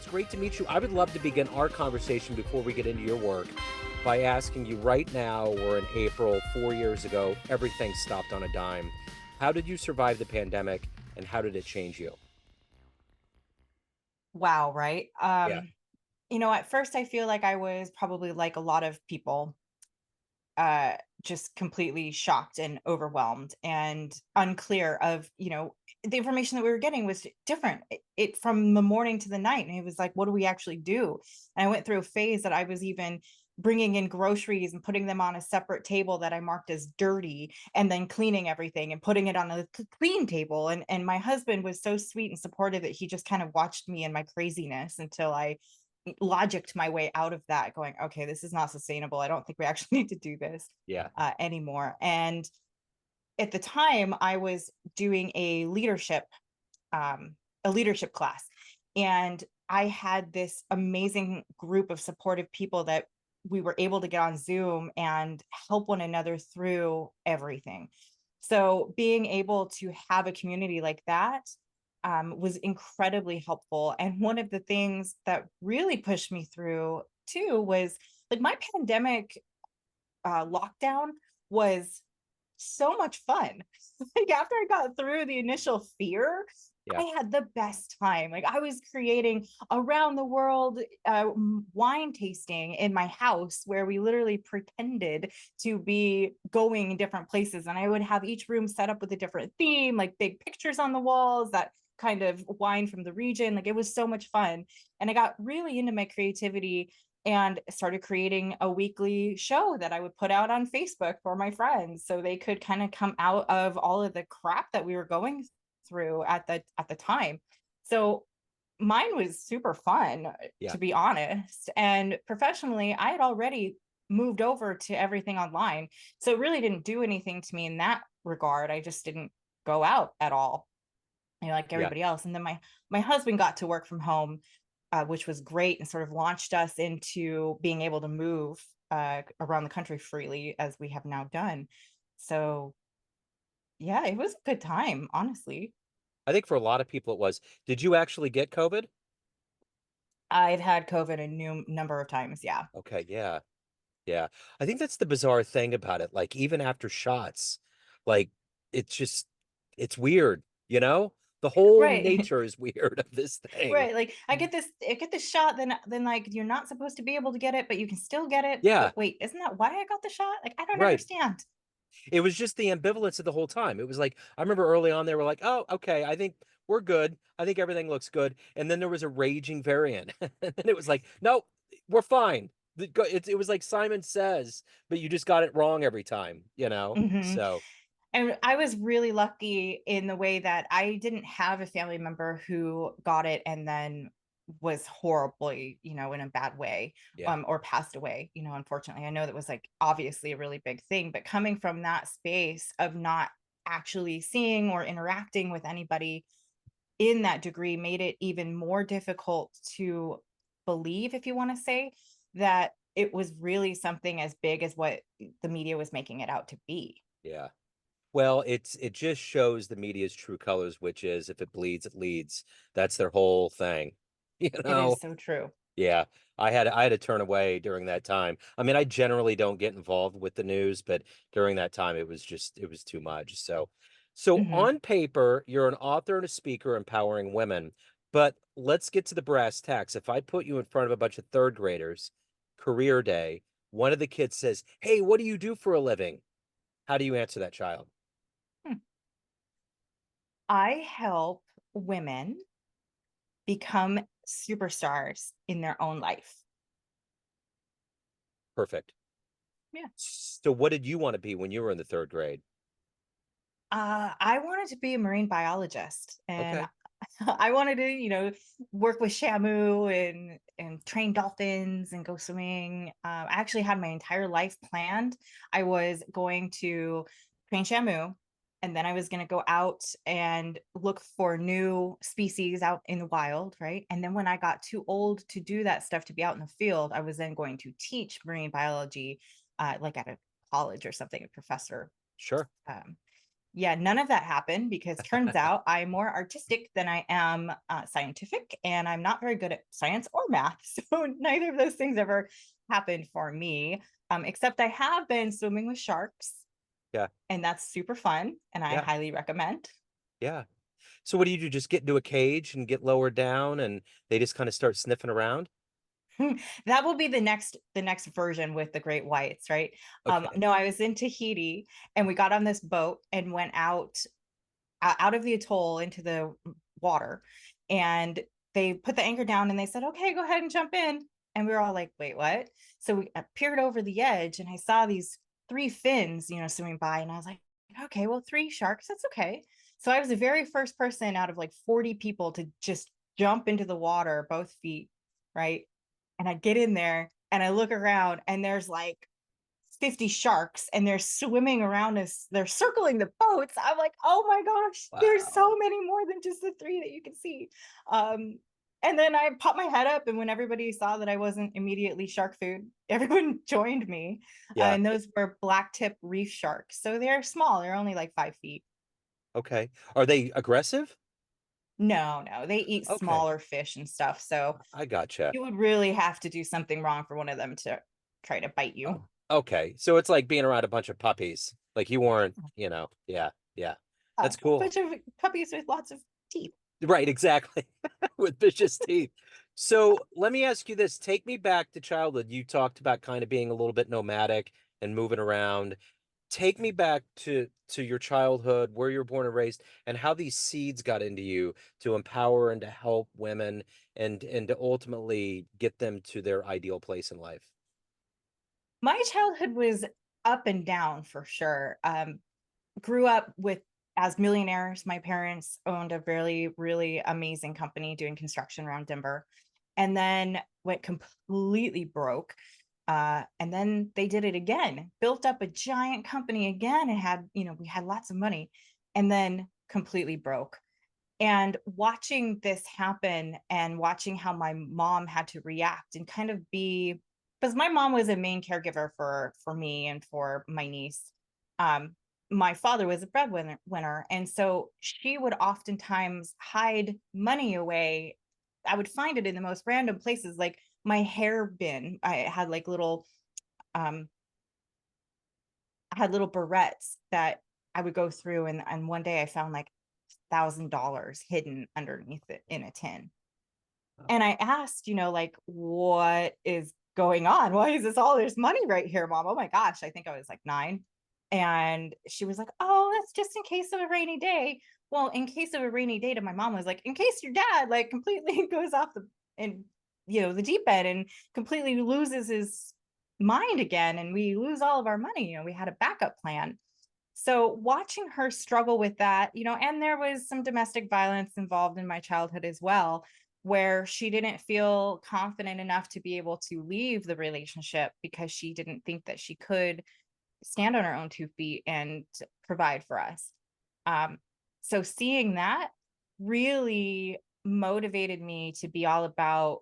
It's great to meet you. I would love to begin our conversation before we get into your work by asking you right now, we're in April, 4 years ago, everything stopped on a dime. How did you survive the pandemic and how did it change you? Wow, right? Yeah. At first I feel like I was probably like a lot of people, uh, just completely shocked and overwhelmed and unclear of, the information that we were getting was different. It from the morning to the night, and it was like, what do we actually do? And I went through a phase that I was even bringing in groceries and putting them on a separate table that I marked as dirty, and then cleaning everything and putting it on a clean table. And my husband was so sweet and supportive that he just kind of watched me and my craziness until I logicked my way out of that, going, okay, this is not sustainable. I don't think we actually need to do this Yeah. anymore. And at the time, I was doing um, a leadership class, and I had this amazing group of supportive people that we were able to get on Zoom and help one another through everything. So being able to have a community like that was incredibly helpful. And one of the things that really pushed me through too was like my pandemic lockdown was so much fun. Like after I got through the initial fear, Yeah. I had the best time. Like I was creating around the world wine tasting in my house where we literally pretended to be going in different places. And I would have each room set up with a different theme, like big pictures on the walls that kind of wine from the region. Like it was so much fun. And I got really into my creativity and started creating a weekly show that I would put out on Facebook for my friends so they could kind of come out of all of the crap that we were going through at the time. So mine was super fun, Yeah. to be honest. And professionally, I had already moved over to everything online. So it really didn't do anything to me in that regard. I just didn't go out at all, like Yeah. everybody else. And then my husband got to work from home, which was great and sort of launched us into being able to move around the country freely as we have now done. So yeah, it was a good time, honestly. I think for a lot of people it was. Did you actually get COVID? I've had COVID a new number of times. Yeah. Okay. Yeah. Yeah. I think that's the bizarre thing about it. Like even after shots, like it's just it's weird, you know? The whole Right. nature is weird of this thing. Right. Like I get this shot, then like you're not supposed to be able to get it, but you can still get it. Yeah, But wait, isn't that why I got the shot? Like I don't right. understand. It was just the ambivalence of the whole time. It was like I remember early on they were like, "Oh, okay, I think we're good. I think everything looks good." And then there was a raging variant. And then it was like, "No, we're fine." It was like Simon Says, but you just got it wrong every time, you know? Hmm. So, And I was really lucky in the way that I didn't have a family member who got it and then was horribly, in a bad way, yeah. or passed away, unfortunately. I know that was like obviously a really big thing, but coming from that space of not actually seeing or interacting with anybody in that degree made it even more difficult to believe, if you want to say, that it was really something as big as what the media was making it out to be. Yeah. Well, it just shows the media's true colors, which is if it bleeds, it leads. That's their whole thing. You It know? is so true. Yeah. I had to turn away during that time. I mean, I generally don't get involved with the news, but during that time it was too much. So Mhm. on paper, you're an author and a speaker empowering women. But let's get to the brass tacks. If I put you in front of a bunch of third graders, career day, one of the kids says, "Hey, what do you do for a living?" How do you answer that child? Hmm. I help women become superstars in their own life. Perfect. Yeah. So what did you want to be when you were in the third grade? I wanted to be a marine biologist, and Okay. I wanted to, work with Shamu and train dolphins and go swimming. I actually had my entire life planned. I was going to train Shamu, and then I was going to go out and look for new species out in the wild, right? And then when I got too old to do that stuff, to be out in the field, I was then going to teach marine biology, like at a college or something, a professor. Sure. Um, Yeah, none of that happened because turns out I'm more artistic than I am scientific, and I'm not very good at science or math. So neither of those things ever happened for me, except I have been swimming with sharks, Yeah. and that's super fun, and I Yeah. highly recommend. Yeah. So what do you do? Just get into a cage and get lowered down and they just kind of start sniffing around? That will be the next version with the great whites, right? Okay. No, I was in Tahiti, and we got on this boat and went out of the atoll into the water, and they put the anchor down and they said, okay, go ahead and jump in. And we were all like, wait, what? So we peered over the edge, and I saw these three fins, swimming by, and I was like, okay, well, three sharks, that's okay. So I was the very first person out of like 40 people to just jump into the water, both feet, right? And I get in there and I look around, and there's like 50 sharks, and they're swimming around us. They're circling the boats. I'm like, oh my gosh, there's Wow. so many more than just the three that you can see. Um, and then I popped my head up, and when everybody saw that I wasn't immediately shark food, everyone joined me. Yeah. And those were black tip reef sharks. So they're small, they're only like 5 feet. Okay. Are they aggressive? No, no, they eat Okay. smaller fish and stuff. So I gotcha. you would really have to do something wrong for one of them to try to bite you. Oh, okay. So it's like being around a bunch of puppies. Like you weren't, yeah, yeah. A That's cool. bunch of puppies with lots of teeth. Right, exactly. With vicious teeth. So let me ask you this. Take me back to childhood. You talked about kind of being a little bit nomadic and moving around. Take me back to your childhood, where you were born and raised, and how these seeds got into you to empower and to help women and to ultimately get them to their ideal place in life. My childhood was up and down for sure. Grew up with as millionaires. My parents owned a really, really amazing company doing construction around Denver, and then went completely broke. And then they did it again, built up a giant company again, and we had lots of money, and then completely broke. And watching this happen and watching how my mom had to react and kind of be, because my mom was a main caregiver for me and for my niece. um my father was a breadwinner, and so she would oftentimes hide money away. I would find it in the most random places, like my hair bin. I had like little um I had little barrettes that I would go through, and one day I found like $1,000 hidden underneath it in a tin. And I asked, like, what is going on? Why is this all this money right here, mom? Oh my gosh. I think I was like 9. And she was like, oh, that's just in case of a rainy day. Well, in case of a rainy day, to my mom was like, in case your dad like completely goes off and the deep end and completely loses his mind again, and we lose all of our money. We had a backup plan. So watching her struggle with that, and there was some domestic violence involved in my childhood as well, where she didn't feel confident enough to be able to leave the relationship because she didn't think that she could stand on her own 2 feet and provide for us. Um, so seeing that really motivated me to be all about,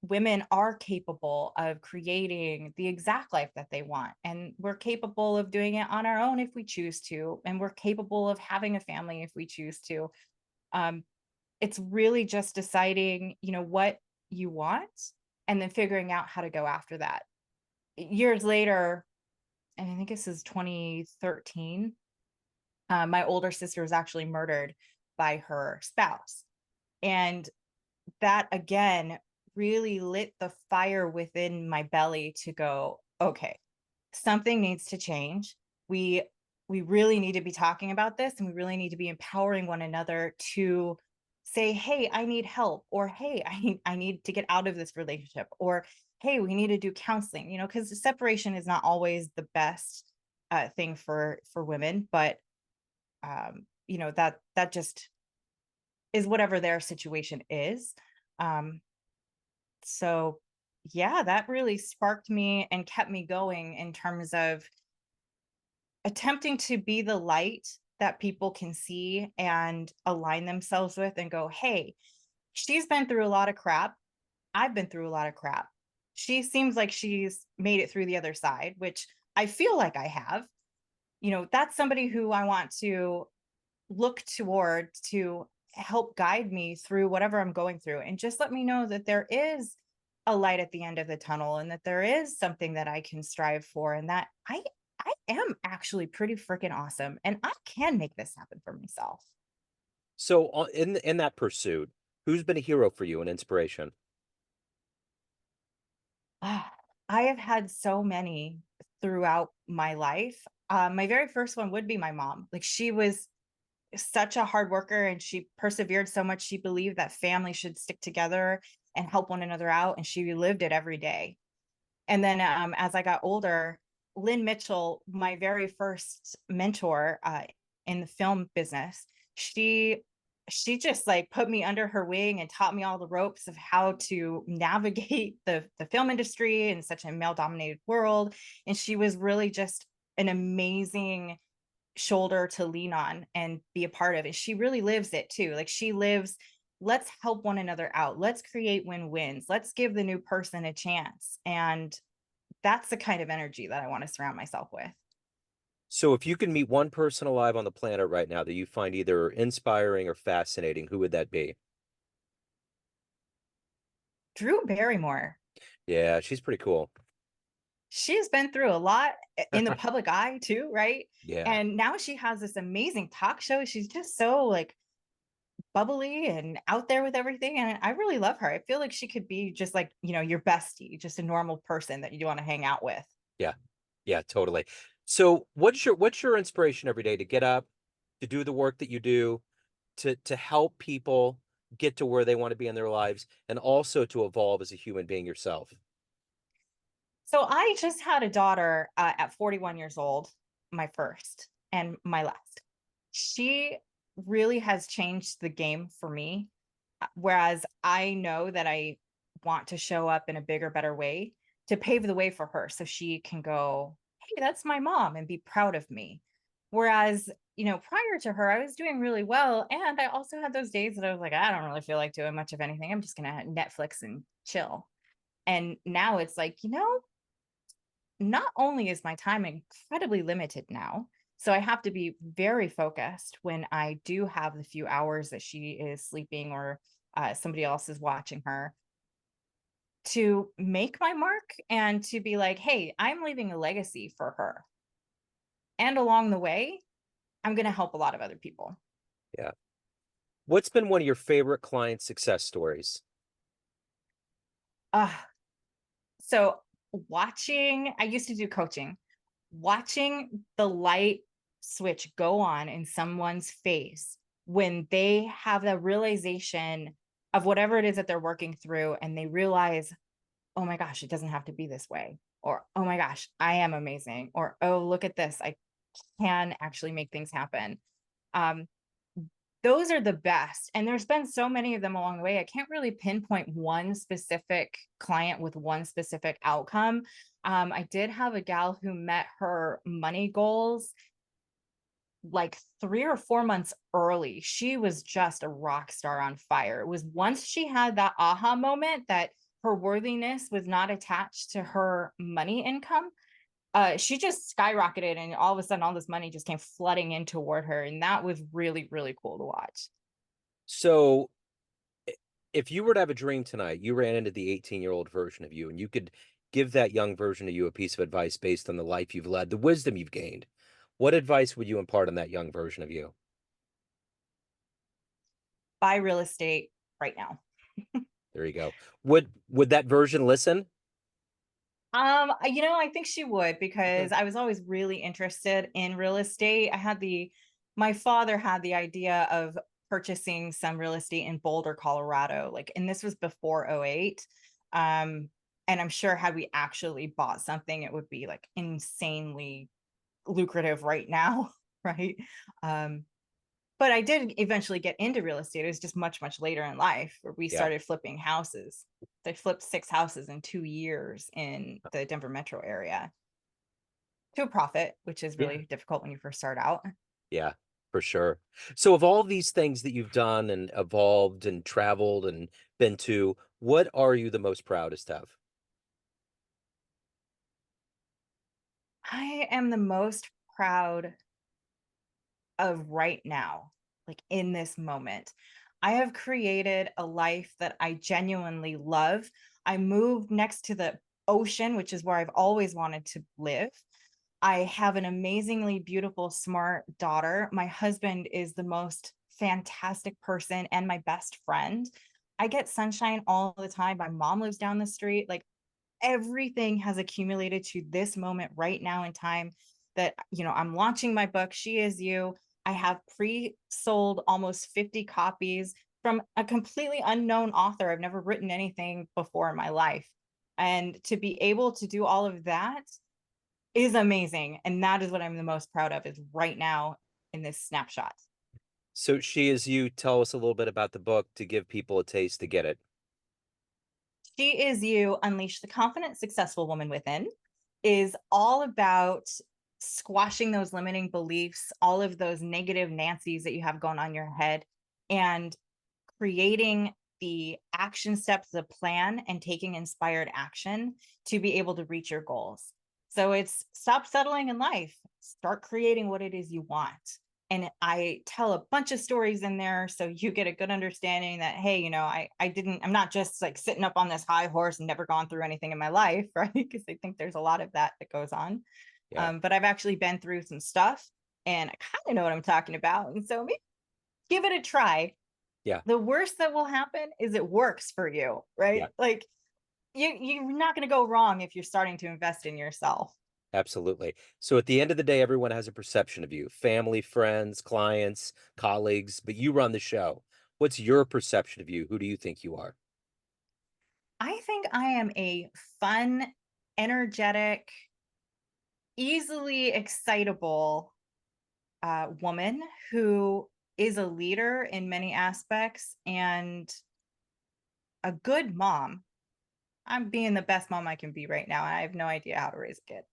women are capable of creating the exact life that they want. And we're capable of doing it on our own if we choose to. And we're capable of having a family if we choose to. Um, it's really just deciding, what you want, and then figuring out how to go after that. Years later, and I think this is 2013, my older sister was actually murdered by her spouse. And that again really lit the fire within my belly to go, okay, something needs to change. We really need to be talking about this, and we really need to be empowering one another to say, hey, I need help, or hey, I need to get out of this relationship, or hey, we need to do counseling, because separation is not always the best thing for women, but that just is whatever their situation is. Um, so yeah, that really sparked me and kept me going in terms of attempting to be the light that people can see and align themselves with and go, hey, she's been through a lot of crap. I've been through a lot of crap. She seems like she's made it through the other side, which I feel like I have. that's somebody who I want to look toward to help guide me through whatever I'm going through, and just let me know that there is a light at the end of the tunnel, and that there is something that I can strive for, and that I am actually pretty freaking awesome and I can make this happen for myself. So in that pursuit, who's been a hero for you, an inspiration? Ah, I have had so many throughout my life. My very first one would be my mom. Like, she was such a hard worker and she persevered so much. She believed that family should stick together and help one another out, and she lived it every day. And then as I got older, Lynn Mitchell, my very first mentor in the film business, she she just like put me under her wing and taught me all the ropes of how to navigate the film industry in such a male dominated world. And she was really just an amazing shoulder to lean on and be a part of it. She really lives it too. Like, she lives, let's help one another out. Let's create win-wins. Let's give the new person a chance. And that's the kind of energy that I want to surround myself with. So if you could meet one person alive on the planet right now that you find either inspiring or fascinating, who would that be? Drew Barrymore, Yeah, she's pretty cool. she has been through a lot in the public eye too, right? Yeah. And now she has this amazing talk show. She's just so like bubbly and out there with everything. And I really love her. I feel like she could be just like, your bestie, just a normal person that you want to hang out with. Yeah. Yeah, totally. So what's your inspiration every day to get up, to do the work that you do, to help people get to where they want to be in their lives, and also to evolve as a human being yourself? So I just had a daughter at 41 years old, my first and my last. She really has changed the game for me. Whereas I know that I want to show up in a bigger, better way to pave the way for her so she can go, hey, that's my mom, and be proud of me. Whereas, prior to her, I was doing really well. And I also had those days that I was like, I don't really feel like doing much of anything. I'm just going to Netflix and chill. And now it's like, not only is my time incredibly limited now, so I have to be very focused when I do have the few hours that she is sleeping, or somebody else is watching her, to make my mark and to be like, hey, I'm leaving a legacy for her. And along the way, I'm going to help a lot of other people. Yeah. What's been one of your favorite client success stories? Uh, so I used to do coaching, watching the light switch go on in someone's face when they have the realization of whatever it is that they're working through, and they realize, oh my gosh, it doesn't have to be this way, or oh my gosh, I am amazing, or oh, look at this, I can actually make things happen. um, those are the best, and there's been so many of them along the way. I can't really pinpoint one specific client with one specific outcome. I did have a gal who met her money goals like 3 or 4 months early. She was just a rock star on fire. It was once she had that aha moment that her worthiness was not attached to her money income. She just skyrocketed, and all of a sudden all this money just came flooding in toward her. And that was really, really cool to watch. So if you were to have a dream tonight, you ran into the 18-year-old version of you, and you could give that young version of you a piece of advice based on the life you've led, the wisdom you've gained. What advice would you impart on that young version of you? Buy real estate right now. There you go. Would that version listen? I think she would, because I was always really interested in real estate. My father had the idea of purchasing some real estate in Boulder, Colorado, like, and this was before '08. Um, and I'm sure had we actually bought something, it would be like insanely lucrative right now, right? Um, but I did eventually get into real estate. It was just much, much later in life where we Yeah. started flipping houses. They flipped 6 houses in 2 years in the Denver metro area to a profit, which is Yeah. really difficult when you first start out. Yeah, for sure. So of all these things that you've done and evolved and traveled and been to, what are you the most proudest of? I am the most proud of right now, like in this moment. I have created a life that I genuinely love. I moved next to the ocean, which is where I've always wanted to live. I have an amazingly beautiful, smart daughter. My husband is the most fantastic person and my best friend. I get sunshine all the time. My mom lives down the street. Like everything has accumulated to this moment right now in time that, I'm launching my book, She Is You. I have pre-sold almost 50 copies from a completely unknown author. I've never written anything before in my life. And to be able to do all of that is amazing. And that is what I'm the most proud of, is right now in this snapshot. So She Is You, tell us a little bit about the book to give people a taste to get it. She Is You, Unleash the Confident, Successful Woman Within is all about squashing those limiting beliefs, all of those negative Nancy's that you have going on in your head, and creating the action steps, the plan, and taking inspired action to be able to reach your goals. So it's stop settling in life, start creating what it is you want. And I tell a bunch of stories in there so you get a good understanding that, hey, I'm not just like sitting up on this high horse and never gone through anything in my life, right? Because I think there's a lot of that goes on. Yeah. But I've actually been through some stuff and I kind of know what I'm talking about. And so maybe give it a try. Yeah. The worst that will happen is it works for you, right? Yeah. Like you're not going to go wrong if you're starting to invest in yourself. Absolutely. So at the end of the day, everyone has a perception of you, family, friends, clients, colleagues, but you run the show. What's your perception of you? Who do you think you are? I think I am a fun, energetic, easily excitable woman who is a leader in many aspects and a good mom. I'm being the best mom I can be right now. I have no idea how to raise a kid.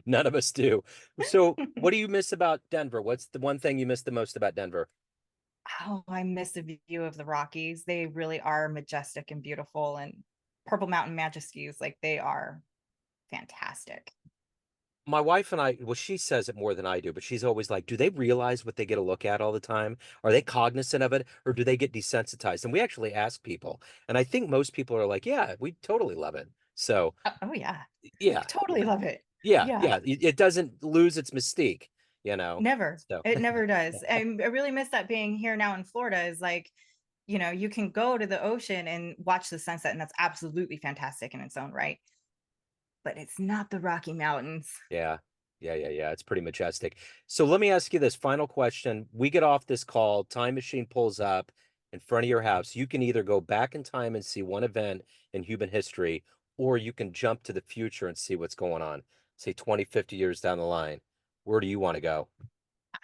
None of us do. So what do you miss about Denver? What's the one thing you miss the most about Denver? Oh, I miss the view of the Rockies. They really are majestic and beautiful, and Purple Mountain Majesties, like they are fantastic. My wife and I, well, she says it more than I do, but she's always like, do they realize what they get to look at all the time? Are they cognizant of it, or do they get desensitized? And we actually ask people, and I think most people are like, yeah, we totally love it. So Oh yeah, yeah, totally yeah, love it. yeah, Yeah, yeah. It doesn't lose its mystique, you know? never. So It never does. I really miss that being here now in Florida is like, you can go to the ocean and watch the sunset, and that's absolutely fantastic in its own right. But it's not the Rocky Mountains. yeah, yeah. It's pretty majestic. So let me ask you this final question. We get off this call, time machine pulls up in front of your house. You can either go back in time and see one event in human history, or you can jump to the future and see what's going on, say 20, 50 years down the line. Where do you want to go?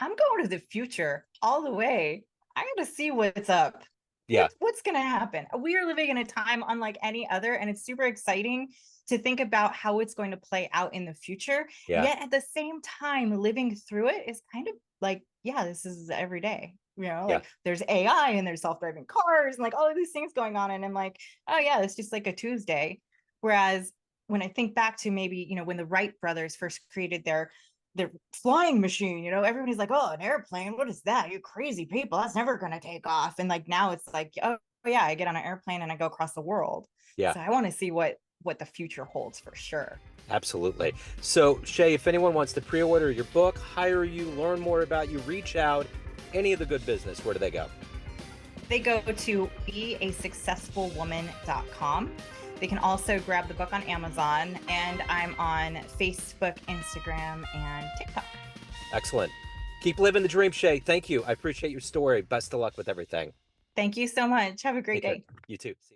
I'm going to the future all the way. I got to see what's up. Yeah, What's going to happen? We are living in a time unlike any other, and it's super exciting to think about how it's going to play out in the future. yeah, Yet at the same time, living through it is kind of like, yeah, this is every day. yeah, Like there's AI and there's self-driving cars and like all of these things going on. And I'm like, oh yeah, it's just like a Tuesday. Whereas when I think back to maybe, when the Wright brothers first created their flying machine, everybody's like, oh, an airplane, what is that? You crazy people, that's never going to take off. And like now it's like, oh yeah, I get on an airplane and I go across the world. yeah. So I want to see what the future holds for sure. Absolutely. So, Shay, if anyone wants to pre-order your book, hire you, learn more about you, reach out, any of the good business, where do they go? They go to beasuccessfulwoman.com. They can also grab the book on Amazon, and I'm on Facebook, Instagram, and TikTok. Excellent. Keep living the dream, Shay. Thank you. I appreciate your story. Best of luck with everything. Thank you so much. Have a great Take care. day. You too. See you.